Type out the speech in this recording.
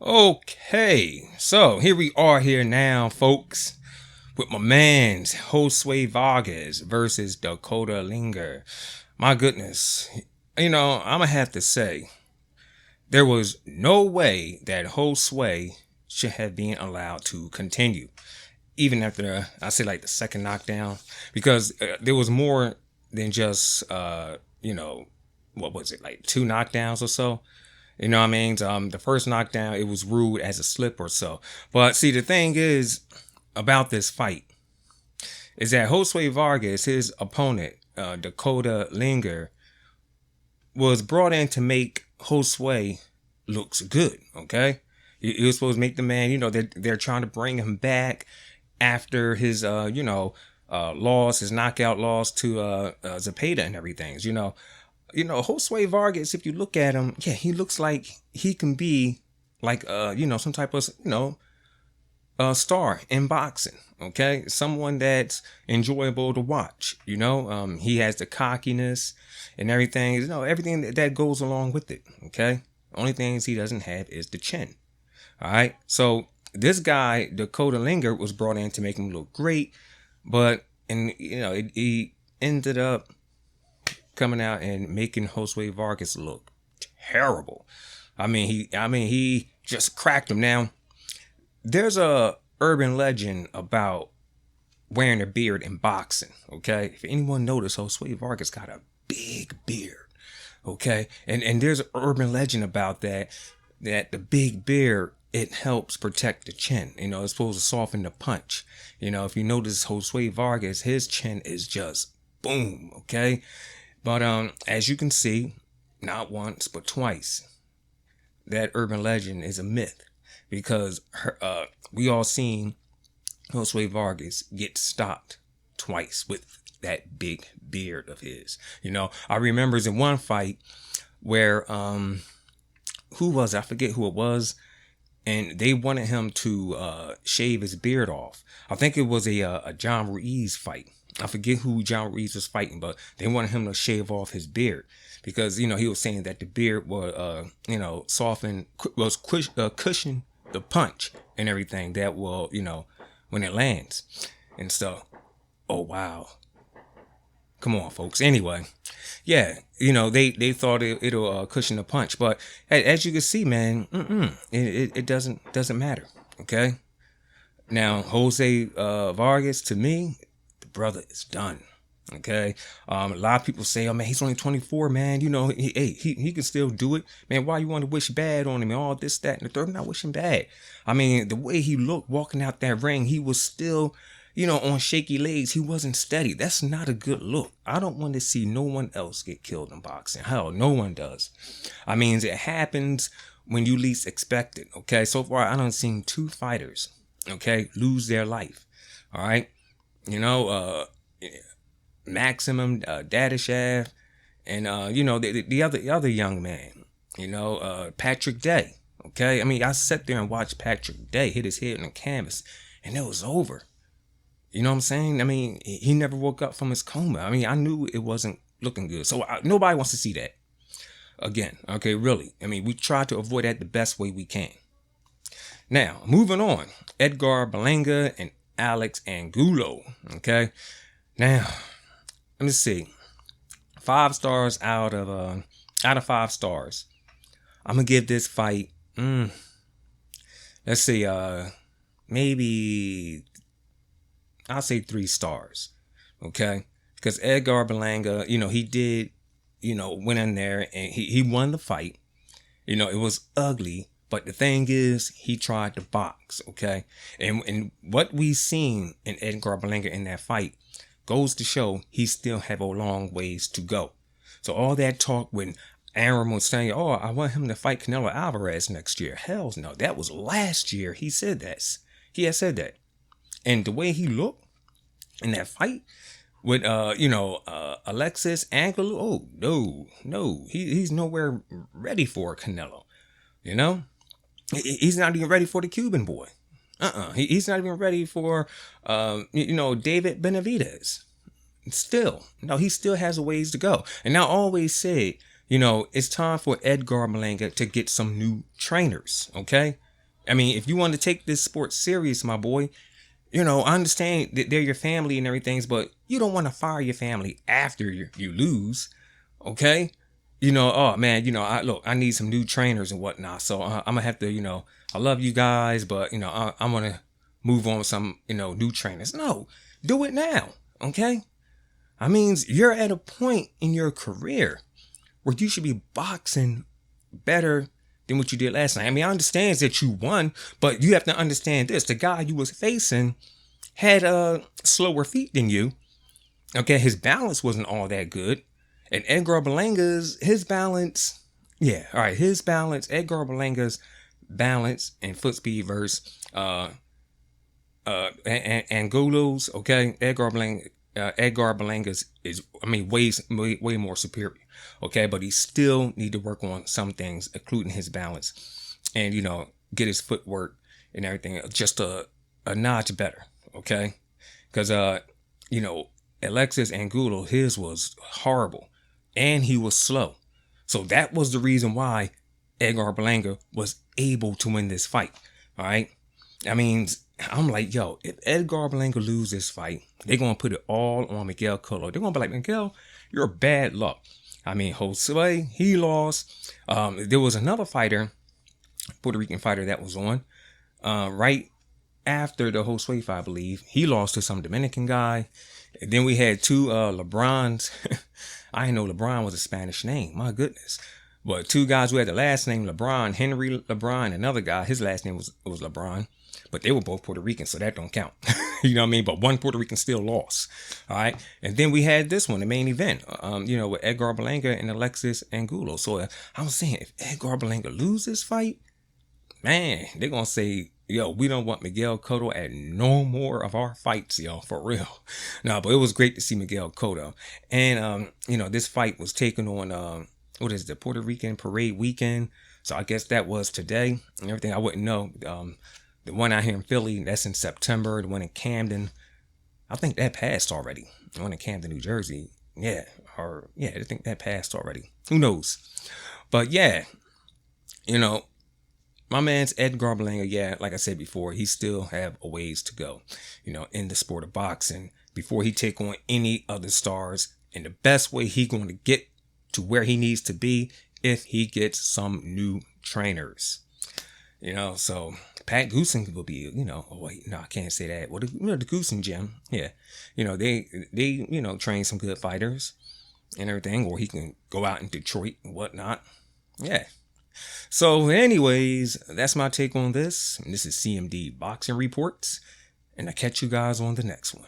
Okay, so here we are here now, folks, with my man's Josue Vargas versus Dakota Linger. My goodness, I'm gonna have to say there was no way that Josue should have been allowed to continue, even after I say like the second knockdown, because there was more than just what was it, like two knockdowns or so. You know what I mean? The first knockdown, it was ruled as a slip or so. But see, the thing is about this fight is that Josue Vargas, his opponent, Dakota Linger, was brought in to make Josue looks good. Okay, he was supposed to make the man. They're trying to bring him back after his loss, his knockout loss to Zapata and everything. Josue Vargas, if you look at him, yeah, he looks like he can be like, some type of, star in boxing. Okay. Someone that's enjoyable to watch. He has the cockiness and everything, everything that goes along with it. Okay. Only things he doesn't have is the chin. All right. So this guy, Dakota Linger, was brought in to make him look great, but, he ended up coming out and making Josue Vargas look terrible. He just cracked him. Now, there's a urban legend about wearing a beard in boxing. Okay, if anyone noticed, Josue Vargas got a big beard. Okay, and there's an urban legend about that the big beard, it helps protect the chin. It's supposed to soften the punch. If you notice Josue Vargas, his chin is just boom. Okay. But as you can see, not once but twice, that urban legend is a myth, because we all seen Josue Vargas get stopped twice with that big beard of his. I remember in one fight where who was it? I forget who it was, and they wanted him to shave his beard off. I think it was a John Ruiz fight. I forget who John Ruiz was fighting, but they wanted him to shave off his beard because, he was saying that the beard would, soften, cushion the punch and everything that will, when it lands and stuff. Oh, wow. Come on, folks. Anyway, yeah, they thought it'll cushion the punch, but as you can see, man, it doesn't matter. Okay. Now, Josue Vargas, to me, brother is done. Okay. A lot of people say, oh man, he's only 24, man. He can still do it. Man, why you want to wish bad on him and all this, that, and the third? I'm not wishing bad. The way he looked walking out that ring, he was still, on shaky legs. He wasn't steady. That's not a good look. I don't want to see no one else get killed in boxing. Hell, no one does. It happens when you least expect it. Okay. So far, I done seen two fighters, okay, lose their life. All right. Maximum Dadashev, and the other young man, Patrick Day. Okay, I sat there and watched Patrick Day hit his head on the canvas, and it was over. You know what I'm saying? He never woke up from his coma. I knew it wasn't looking good, so nobody wants to see that again. Okay, really. We try to avoid that the best way we can. Now, moving on, Edgar Berlang and Alexis Angulo. Okay, now let me see. 5 stars out of 5 stars. I'm gonna give this fight. Let's see. Maybe I'll say 3 stars. Okay, because Edgar Berlang, he did, went in there and he won the fight. It was ugly. But the thing is, he tried to box, okay? And what we seen in Edgar Berlang in that fight goes to show he still have a long ways to go. So all that talk when Aaron was saying, oh, I want him to fight Canelo Alvarez next year. Hell no, that was last year he said that. He had said that. And the way he looked in that fight with, Alexis Angulo, oh, no, he's nowhere ready for Canelo, He's not even ready for the Cuban boy. He's not even ready for, David Benavidez. Still, no, he still has a ways to go. And I always say, it's time for Edgar Berlang to get some new trainers. Okay. I mean, if you want to take this sport serious, my boy, I understand that they're your family and everything, but you don't want to fire your family after you lose, okay? Oh man, I need some new trainers and whatnot, so I'm gonna have to, I love you guys, but I'm gonna move on with some, new trainers. No, do it now, okay? I mean, you're at a point in your career where you should be boxing better than what you did last night. I mean, I understand that you won, but you have to understand this: the guy you was facing had slower feet than you. Okay, his balance wasn't all that good. And Edgar Berlanga's, his balance, yeah, all right, his balance, Edgar Berlanga's balance and foot speed versus Angulo's, okay, Edgar Berlanga's is, I mean, way more superior, okay, but he still need to work on some things, including his balance, and get his footwork and everything just a notch better, okay, because Alexis Angulo, his was horrible, and he was slow, so that was the reason why Edgar Berlanga was able to win this fight. All right, I mean, I'm like, yo, if Edgar Berlanga lose this fight, they're gonna put it all on Miguel Cotto. They're gonna be like, Miguel, you're bad luck. I mean, Josue, he lost. There was another fighter, Puerto Rican fighter, that was on right after the Josue fight, I believe. He lost to some Dominican guy. And then we had two LeBrons. I didn't know LeBron was a Spanish name. My goodness. But two guys who had the last name LeBron, Henry LeBron, another guy, his last name was LeBron. But they were both Puerto Rican, so that don't count. You know what I mean? But one Puerto Rican still lost. All right. And then we had this one, the main event, with Edgar Berlanga and Alexis Angulo. So I was saying, if Edgar Berlanga loses this fight, man, they're going to say, yo, we don't want Miguel Cotto at no more of our fights, yo, for real. No, but it was great to see Miguel Cotto. And, this fight was taken on, the Puerto Rican Parade Weekend. So I guess that was today and everything. I wouldn't know. The one out here in Philly, that's in September. The one in Camden, I think that passed already. The one in Camden, New Jersey. I think that passed already. Who knows? But yeah, my man's Edgar Berlanga, yeah, like I said before, he still have a ways to go, in the sport of boxing before he take on any other stars. And the best way he going to get to where he needs to be if he gets some new trainers. So Pat Goosen will be, I can't say that. Well, the Goosen gym, yeah, they train some good fighters and everything, or he can go out in Detroit and whatnot. Yeah. So anyways, that's my take on this. And this is CMD Boxing Reports, and I'll catch you guys on the next one.